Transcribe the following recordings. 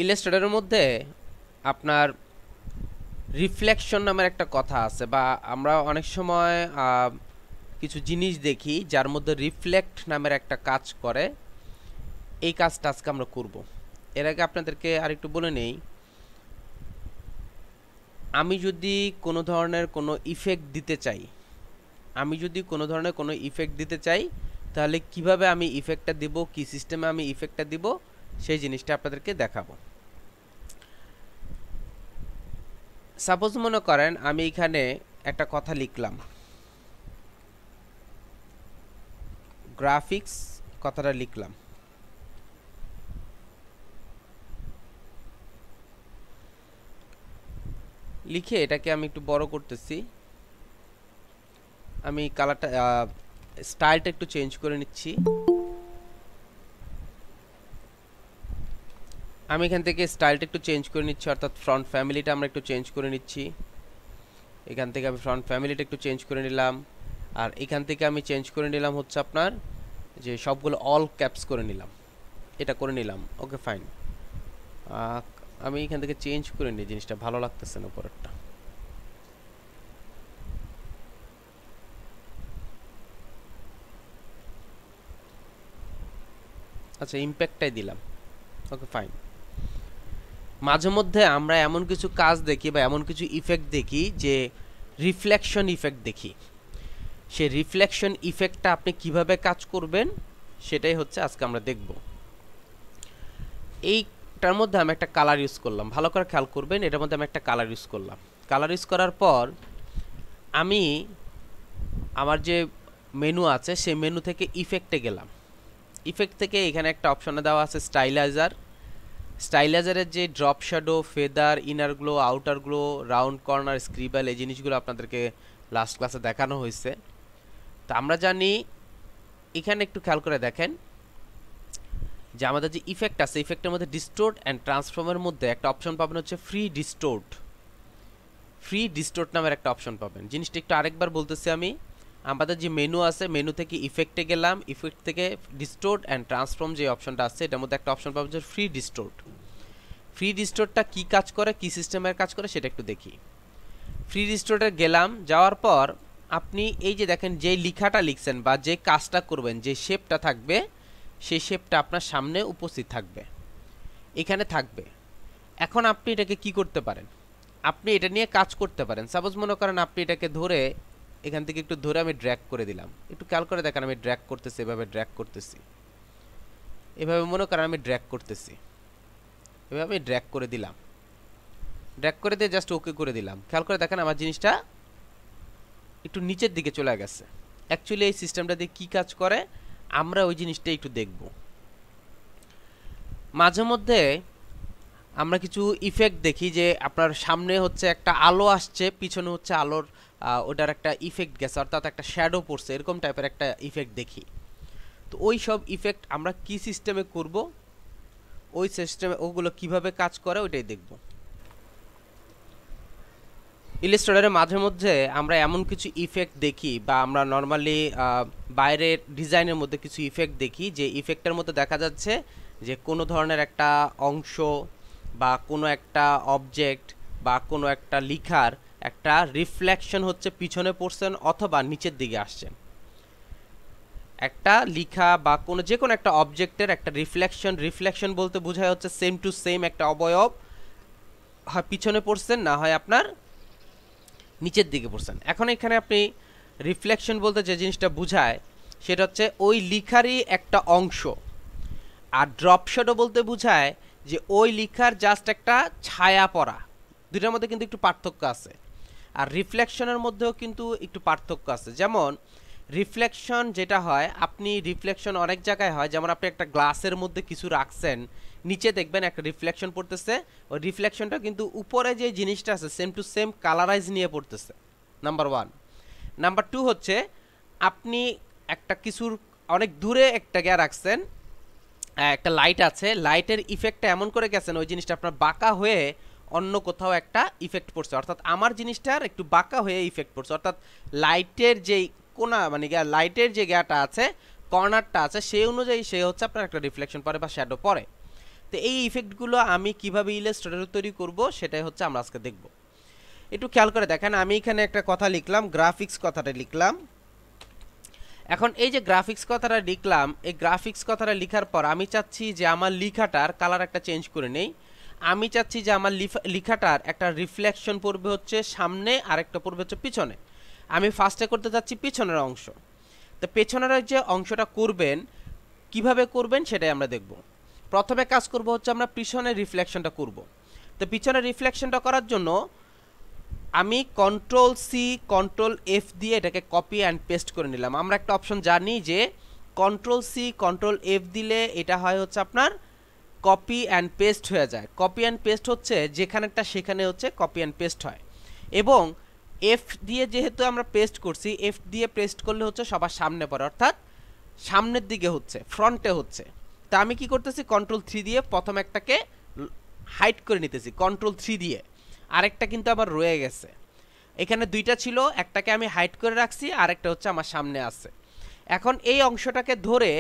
ইলাস্ট্রেটরের মধ্যে আপনার রিফ্লেকশন নামের একটা কথা আছে, বা আমরা অনেক সময় কিছু জিনিস দেখি যার মধ্যে রিফ্লেক্ট নামের একটা কাজ করে। এই কাজটা আজকে আমরা করব। এর আগে আপনাদেরকে আরেকটু বলে নেই, আমি যদি কোনো ধরনের কোনো ইফেক্ট দিতে চাই তাহলে কিভাবে আমি ইফেক্টটা দিব, কি সিস্টেমে আমি ইফেক্টটা দিব, সেই জিনিসটা আপনাদেরকে দেখাবো। সাপোজ মনে করেন আমি এখানে একটা কথা লিখলাম, গ্রাফিক্স কথাটা লিখলাম, লিখে এটাকে আমি একটু বড় করতেছি। আমি কালারটা স্টাইলটা একটু চেঞ্জ করে নিচ্ছি। আমি এখান থেকে স্টাইলটা একটু চেঞ্জ করে নিচ্ছি, অর্থাৎ ফ্রন্ট ফ্যামিলিটা আমরা একটু চেঞ্জ করে নিচ্ছি। এখান থেকে আমি ফ্রন্ট ফ্যামিলিটা একটু চেঞ্জ করে নিলাম, আর এখান থেকে আমি চেঞ্জ করে নিলাম হচ্ছে আপনার যে সবগুলো অল ক্যাপস করে নিলাম, এটা করে নিলাম। ওকে ফাইন, আমি এখান থেকে চেঞ্জ করে নিই, জিনিসটা ভালো লাগতেছে না উপরেরটা। আচ্ছা, ইম্প্যাক্টটাই দিলাম। Okay fine. মাঝে মধ্যে আমরা এমন কিছু কাজ দেখি বা এমন কিছু ইফেক্ট দেখি যে রিফ্লেকশন ইফেক্ট দেখি। সেই রিফ্লেকশন ইফেক্টটা আপনি কিভাবে কাজ করবেন সেটাই হচ্ছে আজকে আমরা দেখব। এইটার মধ্যে আমি একটা কালার ইউজ করলাম, ভালো করে খেয়াল করবেন। এটার মধ্যে আমি একটা কালার ইউজ করলাম। কালার ইউজ করার পর আমি আমার যে মেনু আছে সেই মেনু থেকে ইফেক্টে গেলাম। ইফেক্ট থেকে এখানে একটা অপশনে দেওয়া আছে স্টাইলাইজার। স্টাইলাইজারের যে drop shadow, feather, inner glow, outer glow, round corner, scribble, এই জিনিসগুলো আপনাদেরকে লাস্ট ক্লাসে দেখানো হয়েছে। তো আমরা জানি, এখানে একটু খেয়াল করে দেখেন যে আমাদের যে ইফেক্ট আছে, ইফেক্টের মধ্যে ডিস্টোর্ট অ্যান্ড ট্রান্সফর্মের মধ্যে একটা অপশন পাবেন হচ্ছে ফ্রি ডিস্টোর্ট নামের একটা অপশন পাবেন। জিনিসটা একটু আরেকবার বলতেছি আমি। আমাদের যে মেনু আছে, মেনু থেকে ইফেক্টে গেলাম, ইফেক্ট থেকে ডিস্টোর্ট অ্যান্ড ট্রান্সফর্ম যে অপশনটা আছে এটার মধ্যে একটা অপশন পাবেন যে ফ্রি ডিস্টোর্টটা কি কাজ করে, কি সিস্টেমের কাজ করে সেটা একটু দেখি। ফ্রি ডিস্টোর্টে গেলাম, যাওয়ার পর আপনি এই যে দেখেন যে লেখাটা লিখছেন বা যে কাজটা করবেন, যে শেপটা থাকবে, সেই শেপটা আপনার সামনে উপস্থিত থাকবে, এখানে থাকবে। এখন আপনি এটাকে কি করতে পারেন, আপনি এটা নিয়ে কাজ করতে পারেন। সাপোজ মনে করেন আপনি এটাকে ধরে এখান থেকে একটু ধরে আমি ড্র্যাগ করে দিলাম। একটু খেয়াল করে দেখেন, আমি ড্র্যাগ করতেছি, এভাবে ড্র্যাগ করতেছি, এভাবে মনে করেন আমি ড্র্যাগ করতেছি, এভাবে আমি ড্র্যাগ করে দিলাম। ড্র্যাগ করে দিয়ে জাস্ট ওকে করে দিলাম। খেয়াল করে দেখেন আমার জিনিসটা একটু নিচের দিকে চলে গেছে। অ্যাকচুয়ালি এই সিস্টেমটা দিয়ে কী কাজ করে আমরা ওই জিনিসটা একটু দেখব। মাঝে মধ্যে আমরা কিছু ইফেক্ট দেখি যে আপনার সামনে হচ্ছে একটা আলো আসছে, পিছনে হচ্ছে আলোর ওটার একটা ইফেক্ট গেছে, অর্থাৎ একটা শ্যাডো পড়ছে, এরকম টাইপের একটা ইফেক্ট দেখি। তো ওই সব ইফেক্ট আমরা কি সিস্টেমে করব, ওই সিস্টেমে ওগুলো কিভাবে কাজ করে ওইটাই দেখব। ইলাস্ট্রেটরে মাঝে মধ্যে আমরা এমন কিছু ইফেক্ট দেখি, বা আমরা নর্মালি বাইরের ডিজাইনের মধ্যে কিছু ইফেক্ট দেখি, যে ইফেক্টের মধ্যে দেখা যাচ্ছে যে কোনো ধরনের একটা অংশ বা কোনো একটা অবজেক্ট বা কোনো একটা লেখার একটা রিফ্লেকশন হচ্ছে পিছনে পড়ছেন অথবা নিচের দিকে আসছেন। একটা লেখা বা কোনো যে কোনো একটা অবজেক্টের একটা রিফ্লেকশন বলতে বোঝায় হচ্ছে সেম টু সেম একটা অবয়ব হয় পিছনে পড়ছেন, না হয় আপনার নিচের দিকে পড়ছেন। এখন এখানে আপনি রিফ্লেকশন বলতে যে জিনিসটা বোঝায় সেটা হচ্ছে ওই লেখারই একটা অংশ, আর ড্রপ শ্যাডো বলতে বোঝায় যে ওই লেখার জাস্ট একটা ছায়া পড়া। দুটার মধ্যে কিন্তু একটু পার্থক্য আছে, আর রিফ্লেকশনের মধ্যেও কিন্তু একটু পার্থক্য আছে। যেমন রিফ্লেকশন যেটা হয়, আপনি রিফ্লেকশন অনেক জায়গায় হয়, যেমন আপনি একটা গ্লাসের মধ্যে কিছু রাখছেন, নিচে দেখবেন একটা রিফ্লেকশন পড়তেছে, ওই রিফ্লেকশনটা কিন্তু উপরে যে জিনিসটা আছে সেম টু সেম কালারাইজ নিয়ে পড়তেছে, নাম্বার ওয়ান। নাম্বার টু হচ্ছে আপনি একটা কিছুর অনেক দূরে একটা গিয়ে রাখছেন, একটা লাইট আছে, লাইটের ইফেক্টটা এমন করে গেছেন ওই জিনিসটা আপনার বাঁকা হয়ে অন্য কোথাও একটা ইফেক্ট পড়ছে, অর্থাৎ আমার জিনিসটার একটু বাঁকা হয়ে ইফেক্ট পড়ছে, অর্থাৎ লাইটের যেই কোনা মানে লাইটের যে গিয়াটা আছে, কর্নারটা আছে, সেই অনুযায়ী সে হচ্ছে আপনার একটা রিফ্লেকশন পড়ে বা শ্যাডো পড়ে। তো এই ইফেক্টগুলো আমি কিভাবে ইলাস্ট্রেটরে তৈরি করব সেটাই হচ্ছে আমরা আজকে দেখব। একটু খেয়াল করে দেখেন, আমি এখানে একটা কথা লিখলাম, গ্রাফিক্স কথাটা লিখলাম। এখন এই যে গ্রাফিক্স কথাটা লিখলাম, এই গ্রাফিক্স কথাটা লেখার পর আমি চাচ্ছি যে আমার লেখাটার কালার একটা চেঞ্জ করে নেই। আমি চাচ্ছি যে আমার লেখাটার একটা রিফ্লেকশন পড়বে হচ্ছে সামনে আর একটা পড়বে হচ্ছে পিছনে। আমি ফার্স্টে করতে চাচ্ছি পিছনের অংশ। তো পেছনের যে অংশটা করবেন কিভাবে করবেন সেটাই আমরা দেখব। প্রথমে কাজ করব হচ্ছে আমরা পিছনের রিফ্লেকশনটা করব। তো পিছনের রিফ্লেকশনটা করার জন্য আমি কন্ট্রোল সি কন্ট্রোল এফ দিয়ে এটাকে কপি অ্যান্ড পেস্ট করে নিলাম। আমরা একটা অপশন জানি যে কন্ট্রোল সি কন্ট্রোল এফ দিলে এটা হয় হচ্ছে আপনার কপি অ্যান্ড পেস্ট হয়ে যায়। কপি অ্যান্ড পেস্ট হচ্ছে যেখানেরটা সেখানে হচ্ছে কপি অ্যান্ড পেস্ট হয়। এবং এফ দিয়ে যেহেতু আমরা পেস্ট করছি, এফ দিয়ে পেস্ট করলে হচ্ছে সবার সামনে পড়ে, অর্থাৎ সামনের দিকে হচ্ছে, ফ্রন্টে হচ্ছে। তা আমি কি করতেছি, কন্ট্রোল 3 দিয়ে প্রথম একটাকে হাইড করে নিতেছি কন্ট্রোল 3 দিয়ে, আরেকটা কিন্তু আবার রয়ে গেছে। এখানে দুইটা ছিল, একটাকে আমি হাইড করে রাখছি, আরেকটা হচ্ছে আমার সামনে আছে। এখন এই অংশটাকে ধরে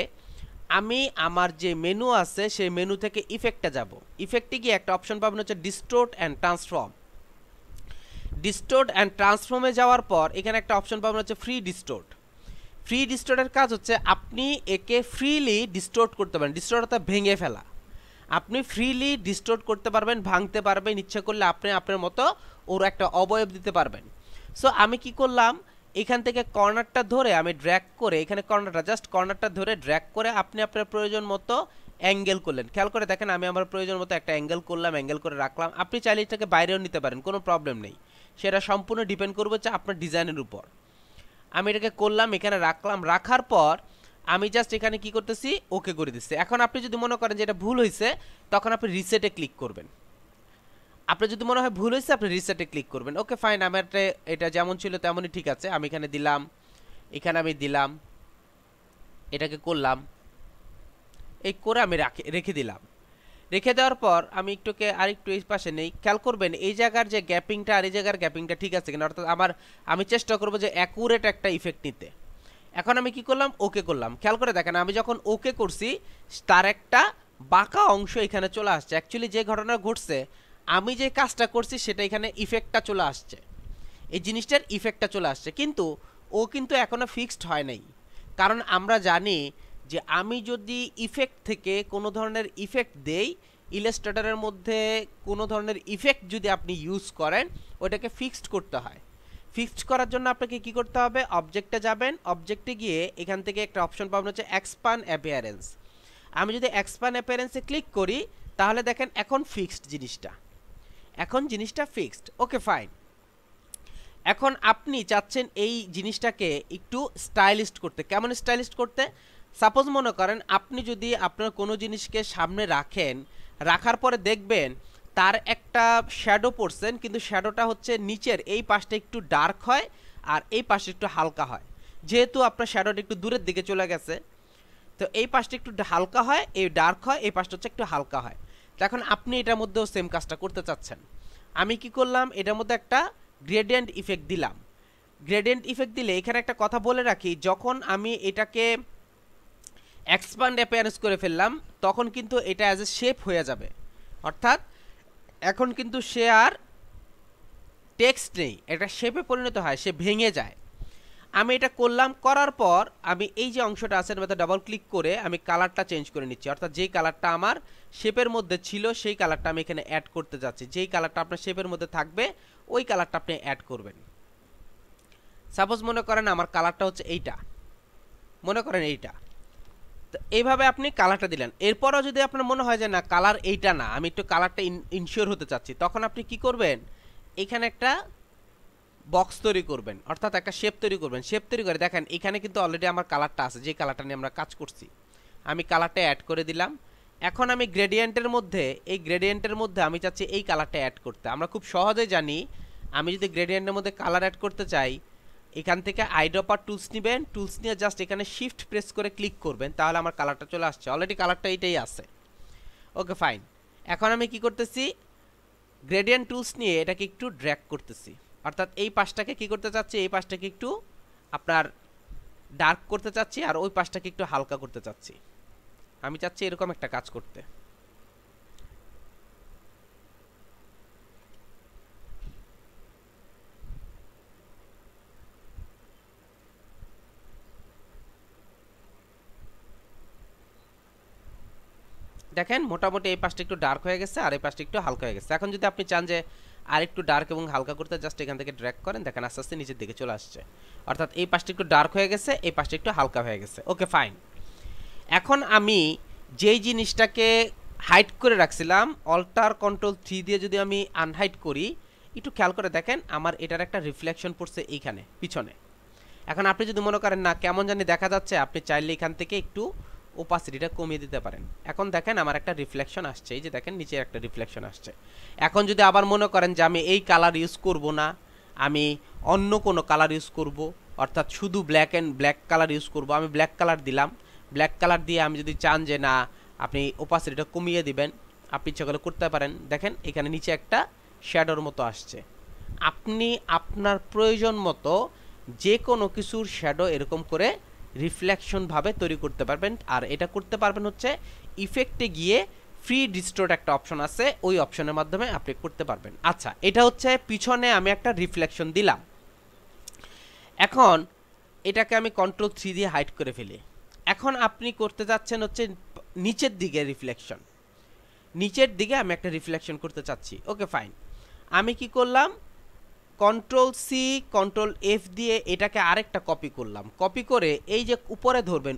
আমি আমার যে মেনু আছে সেই মেনু থেকে ইফেক্টে যাব। ইফেক্টে গিয়ে একটা অপশন পাবেন হচ্ছে ডিস্টোর্ট অ্যান্ড ট্রান্সফর্ম। ডিস্টোর্ট অ্যান্ড ট্রান্সফর্মে যাওয়ার পর এখানে একটা অপশন পাবেন হচ্ছে ফ্রি ডিস্টোর্ট। ফ্রি ডিস্টোর্টের কাজ হচ্ছে আপনি একে ফ্রিলি ডিস্টোর্ট করতে পারেন। ডিস্টোর্ট অর্থাৎ ভেঙে ফেলা। আপনি ফ্রিলি ডিস্টোর্ট করতে পারবেন, ভাঙতে পারবেন, ইচ্ছা করলে আপনি আপনার মতো ওর একটা অবয়ব দিতে পারবেন। সো আমি কি করলাম, এখান থেকে কর্নারটা ধরে আমি ড্র্যাগ করে, এখানে কর্নারটা জাস্ট কর্নারটা ধরে ড্র্যাগ করে আপনি আপনার প্রয়োজন মতো অ্যাঙ্গেল করলেন। খেয়াল করে দেখেন, আমি আমার প্রয়োজন মতো একটা অ্যাঙ্গেল করলাম, অ্যাঙ্গেল করে রাখলাম। আপনি চাইলে এটাকে বাইরেও নিতে পারেন, কোনো প্রবলেম নেই। সেটা সম্পূর্ণ ডিপেন্ড করবে হচ্ছে আপনার ডিজাইনের উপর। আমি এটাকে করলাম, এখানে রাখলাম। রাখার পর আমি জাস্ট এখানে কি করতেছি, ওকে করে দিচ্ছি। এখন আপনি যদি মনে করেন যে এটা ভুল হয়েছে, তখন আপনি রিসেটে ক্লিক করবেন। আপনার যদি মনে হয় ভুল হয়েছে, আপনি রিসেটে ক্লিক করবেন। ওকে ফাইন, আমার এটা যেমন ছিল তেমনই ঠিক আছে। আমি এখানে দিলাম, এখানে আমি দিলাম, এটাকে করলাম, এই করে আমি রেখে দিলাম। রেখে দেওয়ার পর আমি একটুকে আরেকটু এই পাশে নেই। খেয়াল করবেন এই জায়গার যে গ্যাপিংটা আর এই জায়গার গ্যাপিংটা ঠিক আছে কিনা, অর্থাৎ আমি চেষ্টা করবো যে অ্যাকুরেট একটা ইফেক্ট নিতে। এখন আমি কি করলাম, ওকে করলাম। খেয়াল করে দেখেন, আমি যখন ওকে করছি তার একটা বাঁকা অংশ এখানে চলে আসছে। অ্যাকচুয়ালি যে ঘটনা ঘটছে, আমি যে কাজটা করছি সেটা এখানে ইফেক্টটা চলে আসছে, এই জিনিসটার ইফেক্টটা চলে আসছে। কিন্তু ও কিন্তু এখনো ফিক্সড হয় নাই, কারণ আমরা জানি যে আমি যদি ইফেক্ট থেকে কোনো ধরনের ইফেক্ট দেই, ইলাস্ট্রেটরের মধ্যে কোনো ধরনের ইফেক্ট যদি আপনি ইউজ করেন, ওটাকে ফিক্সড করতে হয়। ফিক্সড করার জন্য আপনাকে কি করতে হবে, অবজেক্টে যাবেন। অবজেক্টে গিয়ে এখান থেকে একটা অপশন পাবেন হচ্ছে এক্সপ্যান্ড অ্যাপিয়ারেন্স। আমি যদি এক্সপ্যান্ড অ্যাপিয়ারেন্সে ক্লিক করি, তাহলে দেখেন এখন ফিক্সড জিনিসটা, এখন জিনিসটা ফিক্সড। Okay fine. এখন আপনি চাচ্ছেন এই জিনিসটাকে একটু স্টাইলিস্ট করতে। কেমন স্টাইলিস্ট করতে? সাপোজ মনে করেন আপনি যদি আপনার কোনো জিনিসকে সামনে রাখেন, রাখার পরে দেখবেন তার একটা শ্যাডো পড়ছেন, কিন্তু শ্যাডোটা হচ্ছে নিচের এই পাশটা একটু ডার্ক হয় আর এই পাশে একটু হালকা হয়। যেহেতু আপনার শ্যাডোটা একটু দূরের দিকে চলে গেছে, তো এই পাশটা একটু হালকা হয়, এই ডার্ক হয়, এই পাশটা হচ্ছে একটু হালকা হয়। এখন আপনি এটার মধ্যেও সেম কাজটা করতে চাচ্ছেন। আমি কি করলাম, এটার মধ্যে একটা গ্রেডিয়েন্ট ইফেক্ট দিলাম। গ্রেডিয়েন্ট ইফেক্ট দিলে এখানে একটা কথা বলে রাখি, যখন আমি এটাকে এক্সপ্যান্ড অ্যাপিয়ারেন্স করে ফেললাম, তখন কিন্তু এটা অ্যাজ এ শেপ হয়ে যাবে। অর্থাৎ এখন কিন্তু সে আর টেক্সট নেই, এটা শেপে পরিণত হয়, সে ভেঙে যায়। আমি এটা করলাম, করার পর আমি এই যে অংশটা আছে এর মধ্যে ডাবল ক্লিক করে আমি কালারটা চেঞ্জ করে নিচ্ছি। অর্থাৎ যেই কালারটা আমার শেপের মধ্যে ছিল সেই কালারটা আমি এখানে অ্যাড করতে যাচ্ছি। যেই কালারটা আপনার শেপের মধ্যে থাকবে ওই কালারটা আপনি অ্যাড করবেন। সাপোজ মনে করেন আমার কালারটা হচ্ছে এইটা, মনে করেন এইটা। তো এইভাবে আপনি কালারটা দিলেন। এরপরও যদি আপনার মনে হয় যে না কালার এইটা না, আমি একটু কালারটা ইনশিওর হতে চাচ্ছি, তখন আপনি কি করবেন, এখানে একটা বক্স তৈরি করবেন, অর্থাৎ একটা শেপ তৈরি করবেন। শেপ তৈরি করে দেখেন এখানে কিন্তু অলরেডি আমার কালারটা আছে, যে কালারটা নিয়ে আমরা কাজ করছি। আমি কালারটা অ্যাড করে দিলাম। এখন আমি গ্রেডিয়েন্টের মধ্যে, এই গ্রেডিয়েন্টের মধ্যে আমি চাচ্ছি এই কালারটা অ্যাড করতে। আমরা খুব সহজেই জানি, আমি যদি গ্রেডিয়েন্টের মধ্যে কালার অ্যাড করতে চাই, এখান থেকে আইড্রপার টুলস নেবেন, টুলস নিয়ে জাস্ট এখানে শিফট প্রেস করে ক্লিক করবেন, তাহলে আমার কালারটা চলে আসছে। অলরেডি কালারটা এইটাই আছে। Okay fine. এখন আমি কি করতেছি, গ্রেডিয়েন্ট টুলস নিয়ে এটাকে একটু ড্র্যাগ করতেছি। অর্থাৎ এই পাশটাকে কি করতে চাচ্ছি, এই পাশটাকে একটু আপনার ডার্ক করতে চাচ্ছি আর ওই পাশটাকে একটু হালকা করতে চাচ্ছি। আমি চাচ্ছি এরকম একটা কাজ করতে। দেখেন মোটামুটি এই পাশটা একটু ডার্ক হয়ে গেছে আর এই পাশটা একটু হালকা হয়ে গেছে। এখন যদি আপনি চান যে আর একটু ডার্ক এবং হালকা করতে, জাস্ট এখান থেকে ড্র্যাগ করেন, দেখেন আস্তে আস্তে নিচের দিকে চলে আসছে। অর্থাৎ এই পাশটা একটু ডার্ক হয়ে গেছে, এই পাশটা একটু হালকা হয়ে গেছে। Okay fine. এখন আমি যেই জিনিসটাকে হাইড করে রাখছিলাম, অল্টার কন্ট্রোল 3 দিয়ে যদি আমি আনহাইড করি, একটু খেয়াল করে দেখেন আমার এটার একটা রিফ্লেকশন পড়ছে এইখানে পিছনে। এখন আপনি যদি মনে করেন না কেমন জানি দেখা যাচ্ছে, আপনি চাইলে এখান থেকে একটু ওপাসিটিটা কমিয়ে দিতে পারেন। এখন দেখেন আমার একটা রিফ্লেকশন আসছে, এই যে দেখেন নিচে একটা রিফ্লেকশন আসছে। এখন যদি আবার মনে করেন যে আমি এই কালার ইউজ করব না, আমি অন্য কোনো কালার ইউজ করব, অর্থাৎ শুধু ব্ল্যাক কালার ইউজ করব, আমি ব্ল্যাক কালার দিলাম। ব্ল্যাক কালার দিয়ে আমি যদি চান যে না আপনি ওপাসিটিটা কমিয়ে দিবেন, আপনি ইচ্ছা করলে করতে পারেন। দেখেন এখানে নিচে একটা শ্যাডোর মতো আসছে। আপনি আপনার প্রয়োজন মতো যে কোনো কিছুর শ্যাডো এরকম করে রিফ্লেকশন ভাবে তৈরি করতে পারবেন। আর এটা করতে পারবেন হচ্ছে ইফেক্টে গিয়ে ফ্রি ডিস্টোর্ট একটা অপশন আছে, ওই অপশনের মাধ্যমে আপনি করতে পারবেন। আচ্ছা, এটা হচ্ছে পিছনে আমি একটা রিফ্লেকশন দিলাম। এখন এটাকে আমি কন্ট্রোল 3 দিয়ে হাইড করে ফেলি। এখন আপনি করতে যাচ্ছেন হচ্ছে নিচের দিকে রিফ্লেকশন, নিচের দিকে আমি একটা রিফ্লেকশন করতে চাচ্ছি। Okay fine. আমি কি করলাম, কন্ট্রোল সি কন্ট্রোল এফ দিয়ে এটাকে আরেকটা কপি করলাম। কপি করে এই যে উপরে ধরবেন,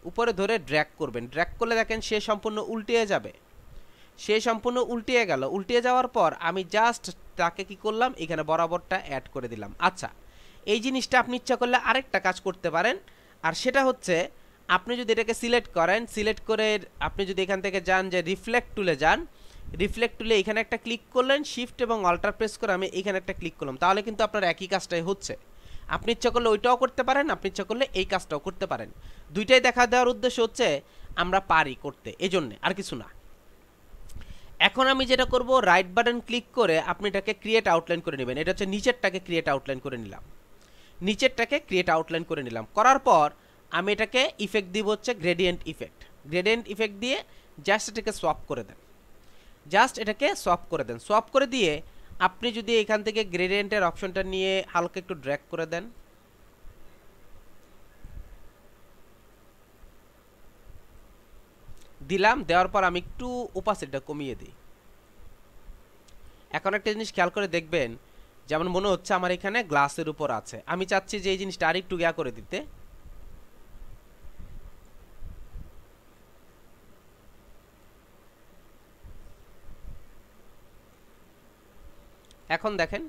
উপরে ধরে ড্র্যাগ করবেন। ড্র্যাগ করলে দেখেন সে সম্পূর্ণ উল্টিয়ে যাবে। সে সম্পূর্ণ উল্টিয়ে গেল। উল্টিয়ে যাওয়ার পর আমি জাস্ট তাকে কি করলাম, এখানে বরাবরটা অ্যাড করে দিলাম। আচ্ছা, এই জিনিসটা আপনি ইচ্ছা করলে আরেকটা কাজ করতে পারেন, আর সেটা হচ্ছে আপনি যদি এটাকে সিলেক্ট করেন, সিলেক্ট করে আপনি যদি এখান থেকে যান যে রিফ্লেক্ট টুলে যান, রিফ্লেক্ট টুলে এখানে একটা ক্লিক করলেন, শিফট এবং অল্টার প্রেস করে আমি এখানে একটা ক্লিক করলাম, তাহলে কিন্তু আপনার একই কাজটাই হচ্ছে। আপনি ইচ্ছা করলে ওইটাও করতে পারেন, আপনি ইচ্ছা করলে এই কাজটাও করতে পারেন। দুইটাই দেখা দেওয়ার উদ্দেশ্য হচ্ছে আমরা পারি করতে, এজন্যে, আর কিছু না। এখন আমি যেটা করব, রাইট বাটন ক্লিক করে আপনি এটাকে ক্রিয়েট আউটলাইন করে নেবেন। এটা হচ্ছে নিচেরটাকে ক্রিয়েট আউটলাইন করে নিলাম, নিচেরটাকে ক্রিয়েট আউটলাইন করে নিলাম। করার পর আমি এটাকে ইফেক্ট দিব হচ্ছে গ্রেডিয়েন্ট ইফেক্ট। গ্রেডিয়েন্ট ইফেক্ট দিয়ে জাস্ট এটাকে সোয়াপ করে দেন, জাস্ট এটাকে সোয়াপ করে দেন। সোয়াপ করে দিয়ে আপনি যদি এখান থেকে গ্রেডিয়েন্টের অপশনটা নিয়ে হালকা একটু ড্র্যাগ করে দেন, দিলাম। দেওয়ার পর আমি একটু ওপাসিটিটা কমিয়ে দিই। এখন একটা জিনিস খেয়াল করে দেখবেন, যেমন মনে হচ্ছে আমার এখানে গ্লাসের উপর আছে, আমি চাচ্ছি যে এই জিনিসটা আরেকটু ইয়া করে দিতে। এখন দেখেন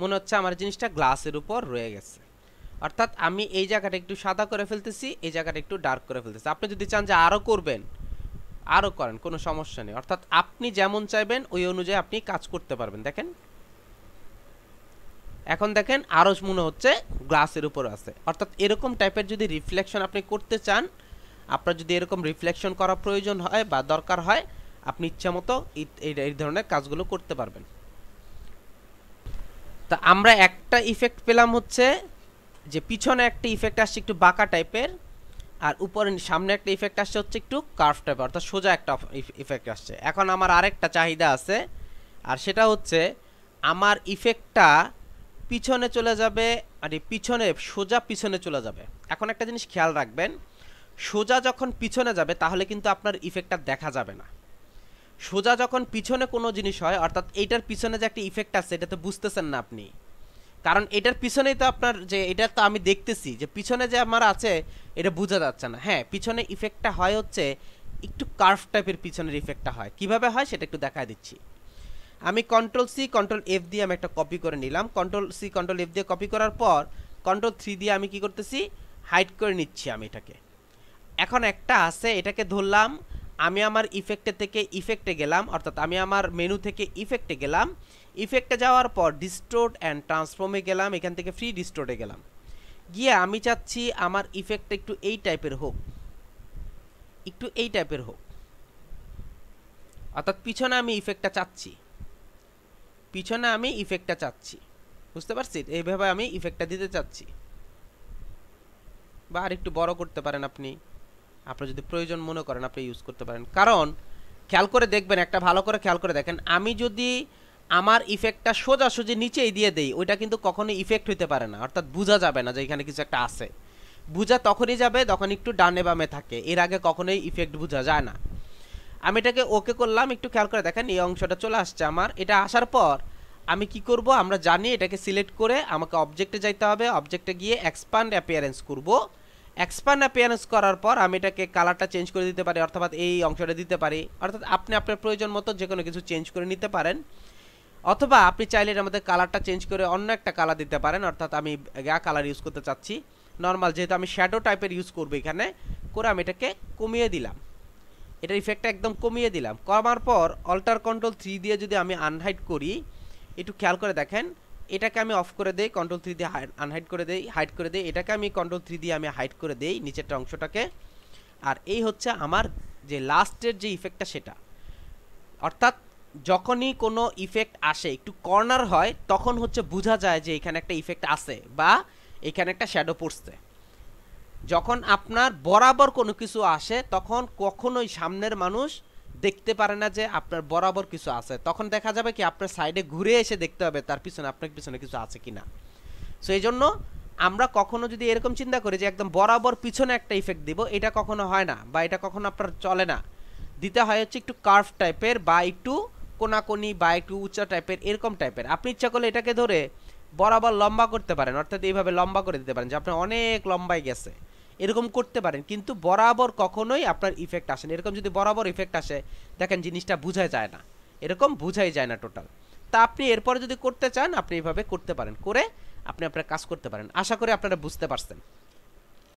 মনে হচ্ছে আমার জিনিসটা গ্লাসের উপর রয়ে গেছে। অর্থাৎ আমি এই জায়গাটা একটু সাদা করে ফেলতেছি, এই জায়গাটা একটু ডার্ক করে ফেলতেছি। আপনি যদি চান যে আরও করবেন, আরও করেন, কোনো সমস্যা নেই। অর্থাৎ আপনি যেমন চাইবেন ওই অনুযায়ী আপনি কাজ করতে পারবেন। দেখেন এখন দেখেন আরও মনে হচ্ছে গ্লাসের উপর আছে। অর্থাৎ এরকম টাইপের যদি রিফ্লেকশন আপনি করতে চান, আপনার যদি এরকম রিফ্লেকশন করা প্রয়োজন হয় বা দরকার হয়, আপনি ইচ্ছা মতো এই ধরনের কাজগুলো করতে পারবেন। তা আমরা একটা ইফেক্ট পেলাম হচ্ছে যে পিছনে একটা ইফেক্ট আসছে একটু বাঁকা টাইপের, আর উপরে সামনে একটা ইফেক্ট আসছে হচ্ছে একটু কার্ভ টাইপের, অর্থাৎ সোজা একটা ইফেক্ট আসছে। এখন আমার আরেকটা চাহিদা আছে, আর সেটা হচ্ছে আমার ইফেক্টটা পিছনে চলে যাবে, মানে পিছনে সোজা পিছনে চলে যাবে। এখন একটা জিনিস খেয়াল রাখবেন, সোজা যখন পিছনে যাবে তাহলে কিন্তু আপনার ইফেক্টটা দেখা যাবে না। সোজা যখন পিছনে কোনো জিনিস হয়, অর্থাৎ এইটার পিছনে যে একটা ইফেক্ট আছে এটা তো বুঝতেছেন না আপনি, কারণ এটার পিছনেই তো আপনার যে এটা তো আমি দেখতেছি যে পিছনে যে আমার আছে এটা বোঝা যাচ্ছে না। হ্যাঁ, পিছনে ইফেক্টটা হয় হচ্ছে একটু কার্ভ টাইপের পিছনের ইফেক্টটা হয়। কিভাবে হয় সেটা একটু দেখায় দিচ্ছি। আমি কন্ট্রোল সি কন্ট্রোল এফ দিয়ে আমি একটা কপি করে নিলাম। কন্ট্রোল সি কন্ট্রোল এফ দিয়ে কপি করার পর কন্ট্রোল 3 দিয়ে আমি কি করতেছি, হাইড করে নিচ্ছি আমি এটাকে। এখন একটা আছে, এটাকে ধরলাম, আমি আমার ইফেক্টে থেকে ইফেক্টে গেলাম, অর্থাৎ আমি আমার মেনু থেকে ইফেক্টে গেলাম। ইফেক্টে যাওয়ার পর ডিস্টোর্ট অ্যান্ড ট্রান্সফর্মে গেলাম, এখান থেকে ফ্রি ডিস্টোর্টে গেলাম। গিয়ে আমি চাচ্ছি আমার ইফেক্টটা একটু এই টাইপের হোক, একটু এই টাইপের হোক। অর্থাৎ পিছনে আমি ইফেক্টটা চাচ্ছি, পিছনে আমি ইফেক্টটা চাচ্ছি, বুঝতে পারছি? এইভাবে আমি ইফেক্টটা দিতে চাচ্ছি। বা আর একটু বড় করতে পারেন আপনি, আপনার যদি প্রয়োজন মনে করেন আপনি ইউজ করতে পারেন। কারণ খেয়াল করে দেখবেন, একটা ভালো করে খেয়াল করে দেখেন, আমি যদি আমার ইফেক্টটা সোজাসুজি নিচেই দিয়ে দেই, ওইটা কিন্তু কখনোই ইফেক্ট হইতে পারে না, অর্থাৎ বোঝা যাবে না যে এখানে কিছু একটা আছে। বোঝা তখনই যাবে যখন একটু ডানে বামে থাকে, এর আগে কখনোই ইফেক্ট বোঝা যায় না। আমি এটাকে ওকে করলাম, একটু খেয়াল করে দেখেন এই অংশটা চলে আসছে আমার। এটা আসার পর আমি কি করব, আমরা জানি এটাকে সিলেক্ট করে আমাকে অবজেক্টে যাইতে হবে, অবজেক্টে গিয়ে এক্সপ্যান্ড অ্যাপিয়ারেন্স করব। এক্সপ্যান্ড অ্যাপিয়ারেন্স করার পর আমি এটাকে কালারটা চেঞ্জ করে দিতে পারি, অর্থাৎ এই অংশটা দিতে পারি, অর্থাৎ আপনি আপনার প্রয়োজন মতো যে কোনো কিছু চেঞ্জ করে নিতে পারেন। অথবা আপনি চাইলে এর মধ্যে কালারটা চেঞ্জ করে অন্য একটা কালার দিতে পারেন, অর্থাৎ আমি গা কালার ইউজ করতে চাচ্ছি নর্মাল, যেহেতু আমি শ্যাডো টাইপের ইউজ করবো এখানে, করে আমি এটাকে কমিয়ে দিলাম, এটার ইফেক্টটা একদম কমিয়ে দিলাম। কমার পর অল্টার কন্ট্রোল 3 দিয়ে যদি আমি আনহাইড করি, একটু খেয়াল করে দেখেন, এটাকে আমি অফ করে দেই, কন্ট্রোল 3 দিয়ে আনহাইড করে দেই, হাইড করে দেই, এটাকে আমি কন্ট্রোল 3 দিয়ে আমি হাইড করে দেই নিচেরটা অংশটাকে। আর এই হচ্ছে আমার যে লাস্টের যে ইফেক্টটা সেটা, অর্থাৎ যখনই কোনো ইফেক্ট আসে একটু কর্নার হয় তখন হচ্ছে বোঝা যায় যে এখানে একটা ইফেক্ট আছে বা এখানে একটা শ্যাডো পড়ছে। যখন আপনার বরাবর কোনো কিছু আসে তখন কখনোই সামনের মানুষ দেখতে পারে না যে আপনার বরাবর কিছু আছে, তখন দেখা যাবে কি আপনার সাইডে ঘুরে এসে দেখতে হবে তার পিছনে, আপনার পিছনে কিছু আছে কিনা। সো এই জন্য আমরা কখনো যদি এরকম চিন্তা করি যে একদম বরাবর পিছনে একটা ইফেক্ট দিব, এটা কখনো হয় না, বা এটা কখনো আপনার চলে না। দিতে হয় হচ্ছে একটু কার্ভ টাইপের বা একটু কোনাকোনি বা একটু উঁচা টাইপের, এরকম টাইপের। আপনি ইচ্ছা করলে এটাকে ধরে বরাবর লম্বা করতে পারেন, অর্থাৎ এইভাবে লম্বা করে দিতে পারেন যে আপনার অনেক লম্বাই গেছে, এরকম করতে পারেন। কিন্তু বরাবর কখনোই আপনার ইফেক্ট আসে না। এরকম যদি বরাবর ইফেক্ট আসে দেখেন জিনিসটা বোঝা যায় না, এরকম বোঝাই যায় না টোটাল। তা আপনি এরপরে যদি করতে চান আপনি এইভাবে করতে পারেন, করে আপনি আপনার কাজ করতে পারেন। আশা করি আপনারা বুঝতে পারছেন।